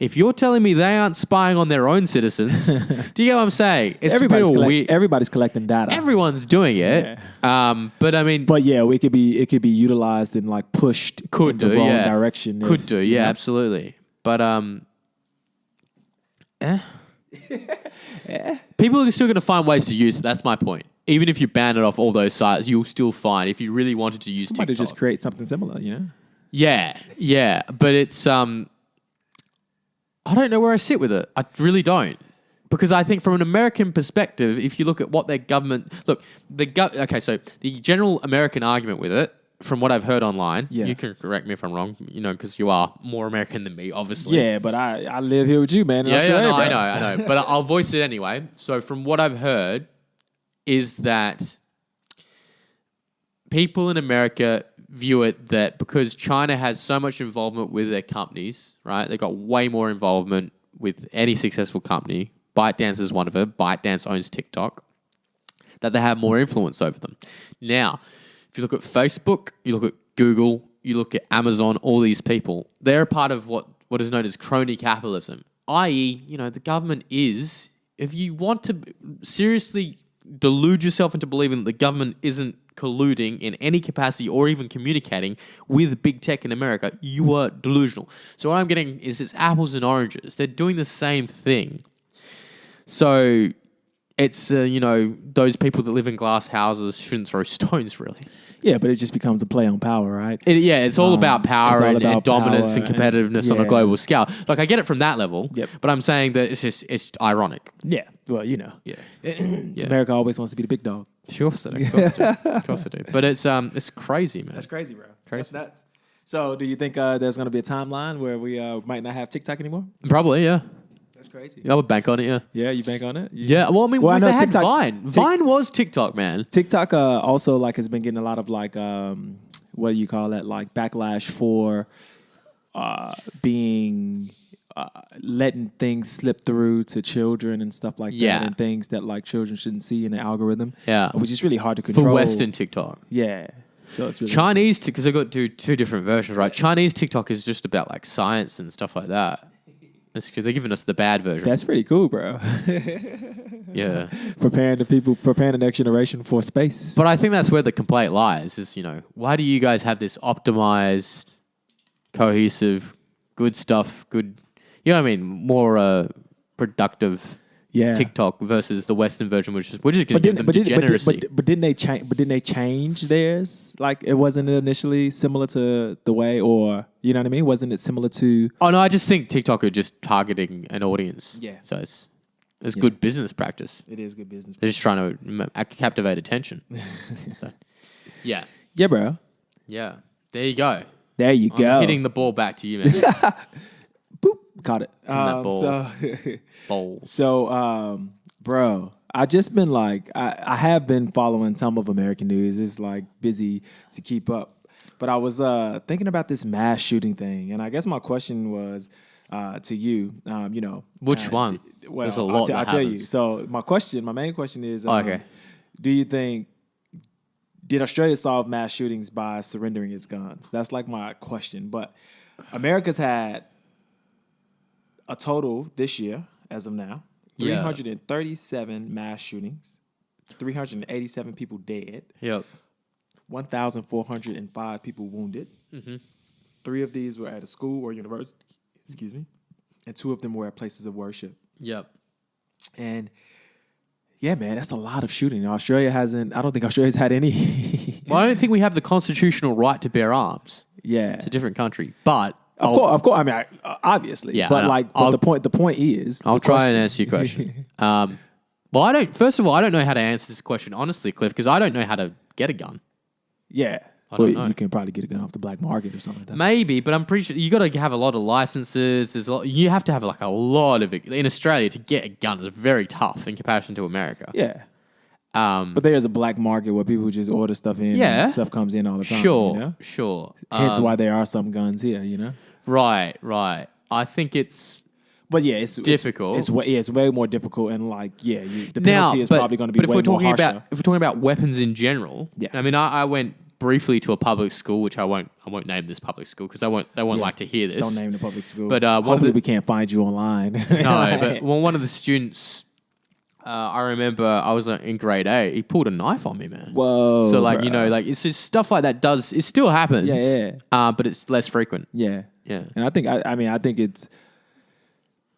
S1: If you're telling me they aren't spying on their own citizens, do you get what I'm saying? It's
S2: everybody's collecting data.
S1: Everyone's doing it. Yeah. But I mean,
S2: it could be utilized and like pushed in the wrong direction.
S1: Absolutely. But people are still going to find ways to use it. That's my point. Even if you ban it off all those sites, you'll still find if you really wanted to use
S2: somebody
S1: TikTok.
S2: Just create something similar, you know?
S1: Yeah. But it's I don't know where I sit with it. I really don't. Because I think from an American perspective, if you look at what their government... Look, so the general American argument with it, from what I've heard online, you can correct me if I'm wrong, because you are more American than me, obviously.
S2: Yeah, but I live here with you, man.
S1: I know. But I'll voice it anyway. So from what I've heard is that people in America view it that because China has so much involvement with their companies, right? They've got way more involvement with any successful company. ByteDance is one of it. ByteDance owns TikTok. That they have more influence over them. Now, if you look at Facebook, you look at Google, you look at Amazon, all these people, they're a part of what is known as crony capitalism, i.e., the government is, if you want to seriously delude yourself into believing that the government isn't colluding in any capacity or even communicating with big tech in America, you are delusional. So what I'm getting is it's apples and oranges. They're doing the same thing. So it's, those people that live in glass houses shouldn't throw stones, really.
S2: Yeah, but it just becomes a play on power, right?
S1: It's all about power and dominance and competitiveness on a global scale. Like, I get it from that level, but I'm saying that it's ironic.
S2: Yeah, well, America always wants to be the big dog.
S1: Sure, of course they do. But it's crazy, man.
S2: That's crazy, bro. That's nuts. So, do you think there's going to be a timeline where we might not have TikTok anymore?
S1: Probably, yeah.
S2: That's crazy.
S1: I would bank on it, yeah.
S2: Yeah, you bank on it?
S1: Yeah, well, I mean,
S2: I know
S1: they had
S2: TikTok,
S1: Vine. Vine was TikTok, man.
S2: TikTok also has been getting a lot of what do you call that? Like backlash for being letting things slip through to children and stuff like that, and things that like children shouldn't see in the algorithm. Yeah, which is really hard to control
S1: for Western TikTok.
S2: Yeah, so it's really
S1: Chinese because they've got two different versions, right? Chinese TikTok is just about like science and stuff like that. It's because they're giving us the bad version.
S2: That's pretty cool, bro.
S1: Yeah,
S2: preparing the next generation for space.
S1: But I think that's where the complaint lies. Is why do you guys have this optimized, cohesive, good stuff, good. You know what I mean? More productive TikTok versus the Western version, which is we're just going to give them degeneracy.
S2: But didn't they change theirs? Like it wasn't initially similar to the way, or you know what I mean? Wasn't it similar to?
S1: Oh no, I just think TikTok are just targeting an audience. Yeah. So it's good business practice.
S2: It is good business.
S1: They're just trying to captivate attention. So, yeah.
S2: Yeah, bro.
S1: Yeah. There you go.
S2: There you go.
S1: I'm hitting the ball back to you, man.
S2: Boop. Caught it.
S1: That ball.
S2: So, bro, I just been like, I have been following some of American news. It's like busy to keep up. But I was thinking about this mass shooting thing. And I guess my question was to you,
S1: Which one?
S2: Well,
S1: there's a lot
S2: I'll tell you. So my main question is, do you think, did Australia solve mass shootings by surrendering its guns? That's like my question. But America's had a total this year, as of now, 337 mass shootings, 387 people dead.
S1: Yep.
S2: 1,405 people wounded. Mm-hmm. 3 of these were at a school or university, and 2 of them were at places of worship.
S1: Yep.
S2: And yeah, man, that's a lot of shooting. I don't think Australia's had any.
S1: Well, I don't think we have the constitutional right to bear arms.
S2: Yeah.
S1: It's a different country. But
S2: Of course. I mean, obviously. Yeah. But the point is.
S1: I'll try and answer your question. Well, I don't know how to answer this question honestly, Cliff, because I don't know how to get a gun.
S2: Yeah.
S1: I don't know.
S2: You can probably get a gun off the black market or something like that.
S1: Maybe, but I'm pretty sure you got to have a lot of licenses. You have to have like a lot of it. In Australia, to get a gun is very tough in comparison to America.
S2: Yeah. But there's a black market where people just order stuff in. Yeah. And stuff comes in all the time.
S1: Sure.
S2: Hence why there are some guns here,
S1: Right. I think it's...
S2: But yeah, it's
S1: difficult.
S2: It's way more difficult, and the penalty is probably going to be way more harsher.
S1: If we're talking about weapons in general, I mean, I went briefly to a public school, which I won't name this public school because they won't like to hear this.
S2: Don't name the public school.
S1: But
S2: hopefully we can't find you online.
S1: No, but one of the students, I remember I was in grade 8. He pulled a knife on me, man.
S2: Whoa.
S1: So like,
S2: bro.
S1: you know, like it's just stuff like that it still happens.
S2: Yeah.
S1: But it's less frequent.
S2: Yeah.
S1: Yeah.
S2: And I think it's,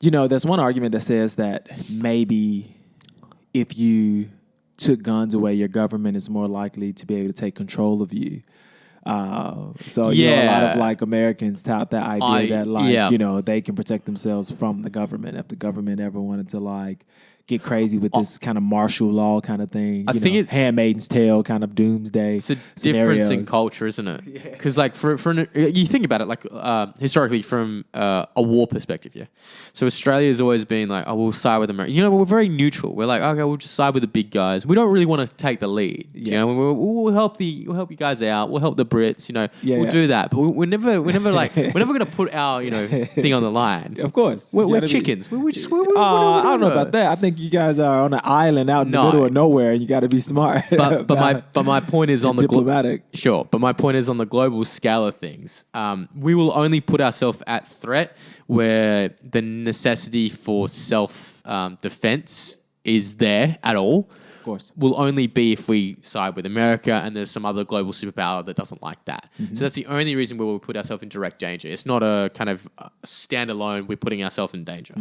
S2: there's one argument that says that maybe if you took guns away, your government is more likely to be able to take control of you. So a lot of like Americans tout that idea that they can protect themselves from the government if the government ever wanted to like get crazy with this kind of martial law kind of thing.
S1: I think it's
S2: Handmaid's Tale kind of doomsday.
S1: It's a
S2: scenarios.
S1: difference in culture, isn't it? Because like you think about it, like historically from a war perspective, yeah. So Australia's always been like, oh, we'll side with America. We're very neutral. We're like, okay, we'll just side with the big guys. We don't really want to take the lead. Yeah. We'll help you guys out. We'll help the Brits. We'll do that. But we're never like we're never gonna put our thing on the line.
S2: Of course,
S1: we're chickens. I
S2: don't know about that. I think you guys are on an island out in the middle of nowhere, and you got to be smart.
S1: But my point is on the
S2: diplomatic.
S1: Sure, but my point is on the global scale of things. We will only put ourselves at threat where the necessity for self defense is there at all.
S2: Of course,
S1: will only be if we side with America and there's some other global superpower that doesn't like that. Mm-hmm. So that's the only reason where we'll put ourselves in direct danger. It's not a kind of standalone. We're putting ourselves in danger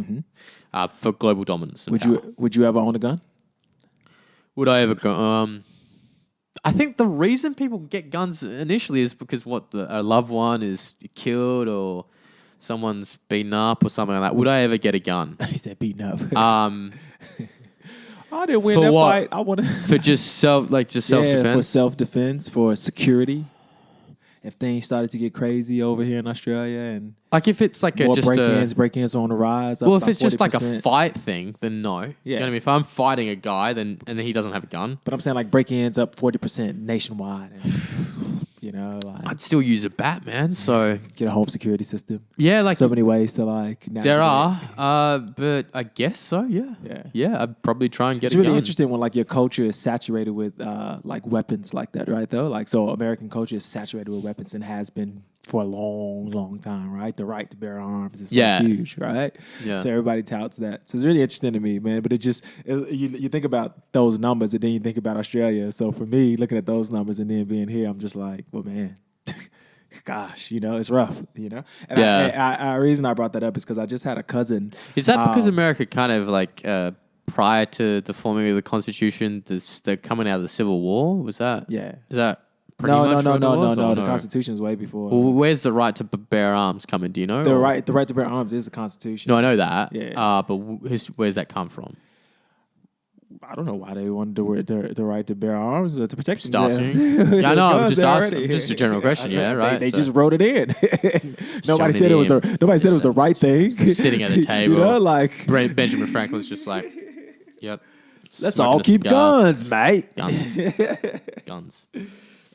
S1: for global dominance. And
S2: would you ever own a gun?
S1: Would I ever go? I think the reason people get guns initially is because a loved one is killed or someone's beaten up or something like that. Would I ever get a gun?
S2: He said beaten up. I didn't win
S1: for
S2: that
S1: what?
S2: fight. I want to
S1: for just self-defense.
S2: For self-defense, for security. If things started to get crazy over here in Australia and
S1: like if it's like
S2: more break-ins on the rise.
S1: Well, if it's just like a fight thing, then no.
S2: Yeah.
S1: Do you know what I mean? If I'm fighting a guy, and he doesn't have a gun.
S2: But I'm saying like break-ins up 40% nationwide. And,
S1: I'd still use a bat, man. So
S2: get a home security system.
S1: Yeah, like
S2: so many ways to like.
S1: There are, but I guess so. Yeah. I'd probably try and get.
S2: It's really interesting when like your culture is saturated with like weapons like that, right? Though, like so, American culture is saturated with weapons and has been for a long, long time, right? The right to bear arms is like huge, right?
S1: Yeah.
S2: So everybody touts that. So it's really interesting to me, man. But you think about those numbers and then you think about Australia. So for me, looking at those numbers and then being here, I'm just like, well, man. Gosh, it's rough, And the reason I brought that up is because I just had a cousin.
S1: Is that because America kind of like prior to the forming of the Constitution, the coming out of the Civil War? Was that?
S2: Yeah.
S1: Is that
S2: No. The Constitution is way before.
S1: Well, where's the right to bear arms coming? Do you know?
S2: The right to bear arms is the Constitution.
S1: No, I know that.
S2: Yeah.
S1: But where's that come from?
S2: I don't know why they wanted the right to bear arms to protect
S1: themselves. I know. I'm just asking. Just a general question. Right.
S2: They just wrote it in. Nobody said it was the right thing.
S1: Sitting at the table.
S2: Like
S1: Benjamin Franklin's just like, yep.
S2: Let's all keep guns, mate.
S1: Guns.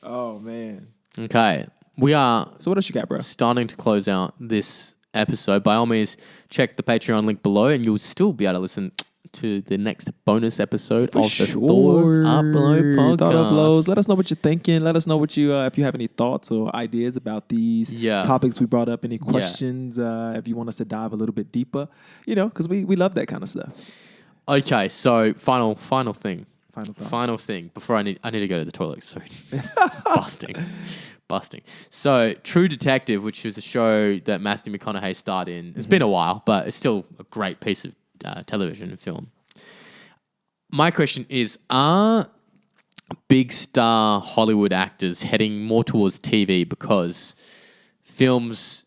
S2: Oh man.
S1: Okay, we are.
S2: So what else you got, bro?
S1: Starting to close out this episode. By all means, check the Patreon link below, and you'll still be able to listen to the next bonus episode of the Thought Upload podcast.
S2: Thought Uploads. Let us know what you're thinking. Let us know what you if you have any thoughts or ideas about these topics we brought up. Any questions? If you want us to dive a little bit deeper, because we love that kind of stuff.
S1: Okay, so final thing. Final thing before I need to go to the toilet. So busting. So True Detective, which was a show that Matthew McConaughey starred in. It's been a while, but it's still a great piece of television and film. My question is, are big star Hollywood actors heading more towards TV because films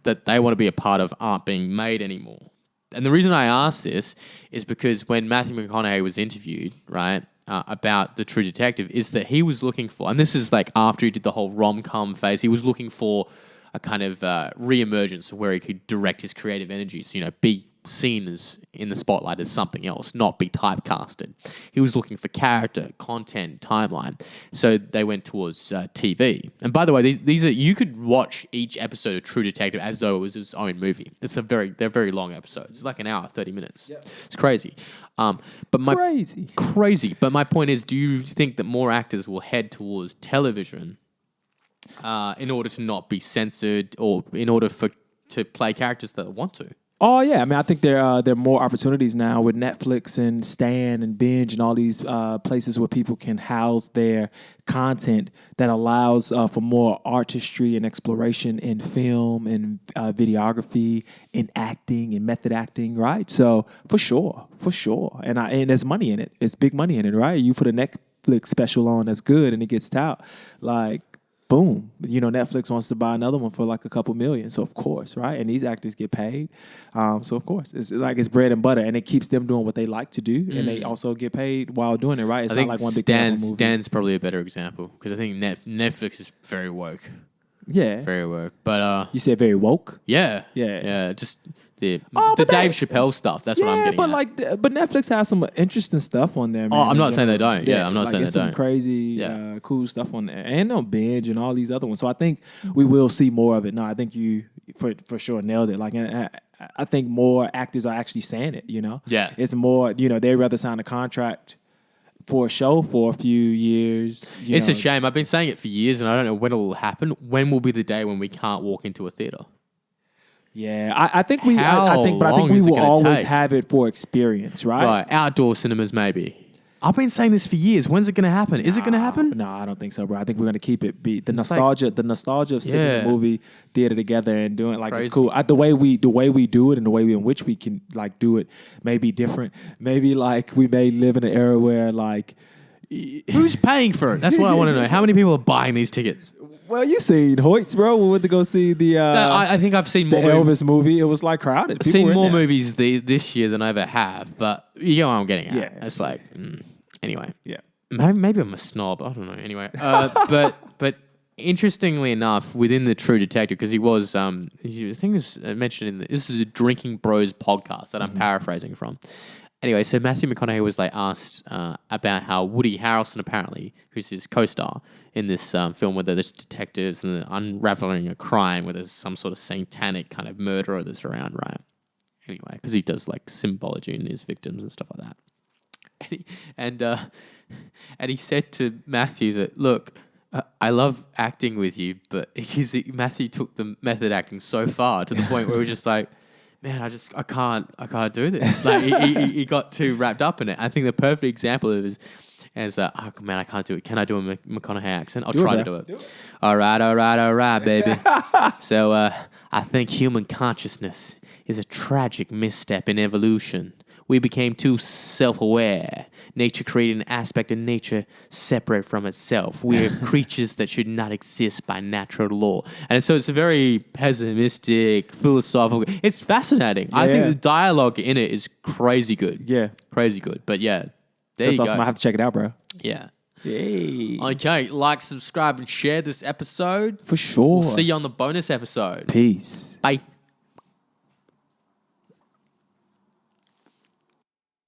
S1: that they want to be a part of aren't being made anymore? And the reason I ask this is because when Matthew McConaughey was interviewed, right, about the True Detective, is that he was looking for, and this is like after he did the whole rom-com phase, he was looking for a kind of re-emergence where he could direct his creative energies, be seen as in the spotlight as something else, not be typecasted. He was looking for character, content, timeline. So they went towards TV. And by the way, these are, you could watch each episode of True Detective as though it was its own movie. They're very long episodes. It's like an hour, 30 minutes. Yeah. It's crazy. Crazy. But my point is, do you think that more actors will head towards television in order to not be censored or in order to play characters that want to.
S2: Oh yeah, I mean, I think there are more opportunities now with Netflix and Stan and Binge and all these places where people can house their content that allows for more artistry and exploration in film and videography, in acting and method acting, right? So for sure, and there's money in it. It's big money in it, right? You put a Netflix special on that's good and it gets out, like. Boom. Netflix wants to buy another one for like a couple million. So, of course, right? And these actors get paid. So, of course, it's like it's bread and butter. And it keeps them doing what they like to do. And they also get paid while doing it, right? It's not like one big movie.
S1: Stan's probably a better example because I think Netflix is very woke.
S2: Yeah.
S1: Very woke. But
S2: you said very woke?
S1: Yeah.
S2: Yeah.
S1: Just the Dave Chappelle stuff. That's what I'm getting at.
S2: But Netflix has some interesting stuff on there, man.
S1: I'm not saying they don't. Yeah, I'm not saying they don't.
S2: Some crazy, cool stuff on there. And on Binge and all these other ones. So I think we will see more of it. No, I think you, for sure, nailed it. Like, I think more actors are actually saying it,
S1: Yeah.
S2: It's more, they'd rather sign a contract for a show for a few years.
S1: It's a shame. I've been saying it for years and I don't know when it'll happen. When will be the day when we can't walk into a theater?
S2: Yeah, I think we will always have it for experience, right?
S1: Right, outdoor cinemas maybe. I've been saying this for years. When's it going to happen? Is it going to happen?
S2: No, I don't think so, bro. I think we're going to keep it beat. The nostalgia of sitting in a movie theater together and doing it it's cool. The way we do it and the way in which we can like do it may be different. Maybe like we may live in an era where like
S1: who's paying for it? That's what I want to know. How many people are buying these tickets?
S2: Well, you seen Hoyts, bro. We went to go see the.
S1: I think I've seen more
S2: Elvis movie. It was like crowded.
S1: I've seen more movies this year than I ever have, but you know what I'm getting at.
S2: Yeah.
S1: It's like anyway.
S2: Yeah.
S1: Maybe I'm a snob. I don't know. Anyway, but interestingly enough, within the True Detective, because he was I think it was mentioned this is a Drinking Bros podcast that I'm paraphrasing from. Anyway, so Matthew McConaughey was like asked about how Woody Harrelson, apparently, who's his co-star in this film where there's detectives and unraveling a crime where there's some sort of satanic kind of murderer that's around, right? Anyway, because he does like symbology in his victims and stuff like that. And he said to Matthew that, look, I love acting with you, but Matthew took the method acting so far to the point where we're just like, man, I can't do this. Like he got too wrapped up in it. I think the perfect example of it is, man, I can't do it. Can I do a McConaughey accent? I'll try to do it. All right, baby. So I think human consciousness is a tragic misstep in evolution. We became too self-aware. Nature created an aspect of nature separate from itself. We are creatures that should not exist by natural law. And so it's a very pessimistic, philosophical. It's fascinating. Yeah. I think the dialogue in it is crazy good.
S2: Yeah.
S1: Crazy good. But yeah,
S2: that's awesome. I have to check it out, bro.
S1: Yeah.
S2: Yay.
S1: Okay, like, subscribe, and share this episode.
S2: For sure.
S1: We'll see you on the bonus episode.
S2: Peace.
S1: Bye.